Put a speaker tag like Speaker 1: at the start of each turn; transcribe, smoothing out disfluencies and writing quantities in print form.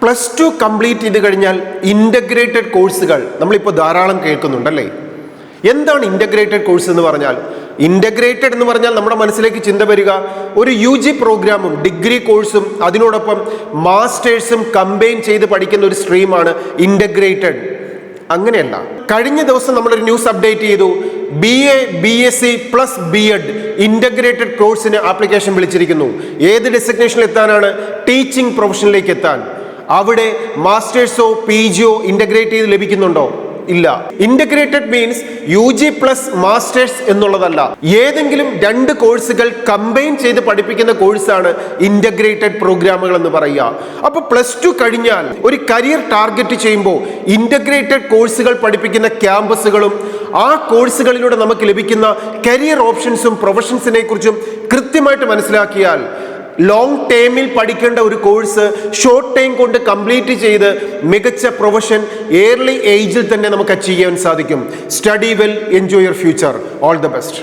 Speaker 1: +2 complete ചെയ്ത് കഴിഞ്ഞാൽ integrated കോഴ്സുകൾ നമ്മളിപ്പോൾ ധാരാളം കേൾക്കുന്നുണ്ടല്ലേ. എന്താണ് ഇൻ്റഗ്രേറ്റഡ് കോഴ്സ് എന്ന് പറഞ്ഞാൽ? ഇൻ്റഗ്രേറ്റഡ് എന്ന് പറഞ്ഞാൽ നമ്മുടെ മനസ്സിലേക്ക് ചിന്ത വരിക ഒരു UG പ്രോഗ്രാമും ഡിഗ്രി കോഴ്സും അതിനോടൊപ്പം മാസ്റ്റേഴ്സും കമ്പൈൻ ചെയ്ത് പഠിക്കുന്ന ഒരു സ്ട്രീമാണ് ഇൻ്റഗ്രേറ്റഡ്. അങ്ങനെയല്ല. കഴിഞ്ഞ ദിവസം നമ്മളൊരു ന്യൂസ് അപ്ഡേറ്റ് ചെയ്തു. BA BSc plus B.Ed integrated കോഴ്സിന് ആപ്ലിക്കേഷൻ വിളിച്ചിരിക്കുന്നു. ഏത് ഡെസിഗ്നേഷനിൽ എത്താനാണ്? ടീച്ചിങ് പ്രൊഫഷനിലേക്ക് എത്താൻ. അവിടെ മാസ്റ്റേഴ്സോ PGയോ ഇൻ്റഗ്രേറ്റ് ചെയ്ത് ലഭിക്കുന്നുണ്ടോ? ഇല്ല. Integrated means UG plus masters എന്നുള്ളതല്ല. ഏതെങ്കിലും 2 കോഴ്സുകൾ കമ്പൈൻ ചെയ്ത് പഠിപ്പിക്കുന്ന കോഴ്സാണ് ഇൻ്റഗ്രേറ്റഡ് പ്രോഗ്രാമുകൾ എന്ന് പറയുക. അപ്പോൾ +2 കഴിഞ്ഞാൽ ഒരു കരിയർ ടാർഗറ്റ് ചെയ്യുമ്പോൾ ഇൻ്റഗ്രേറ്റഡ് കോഴ്സുകൾ പഠിപ്പിക്കുന്ന ക്യാമ്പസുകളും ആ കോഴ്സുകളിലൂടെ നമുക്ക് ലഭിക്കുന്ന കരിയർ ഓപ്ഷൻസും പ്രൊഫഷൻസിനെ കുറിച്ചും കൃത്യമായിട്ട് മനസ്സിലാക്കിയാൽ ലോങ് ടേമിൽ പഠിക്കേണ്ട ഒരു കോഴ്സ് ഷോർട്ട് ടൈം കൊണ്ട് കംപ്ലീറ്റ് ചെയ്ത് മികച്ച പ്രൊഫഷൻ ഏർലി ഏജിൽ തന്നെ നമുക്ക് അച്ചീവ് ചെയ്യാൻ സാധിക്കും. Study well, enjoy your future. All the best.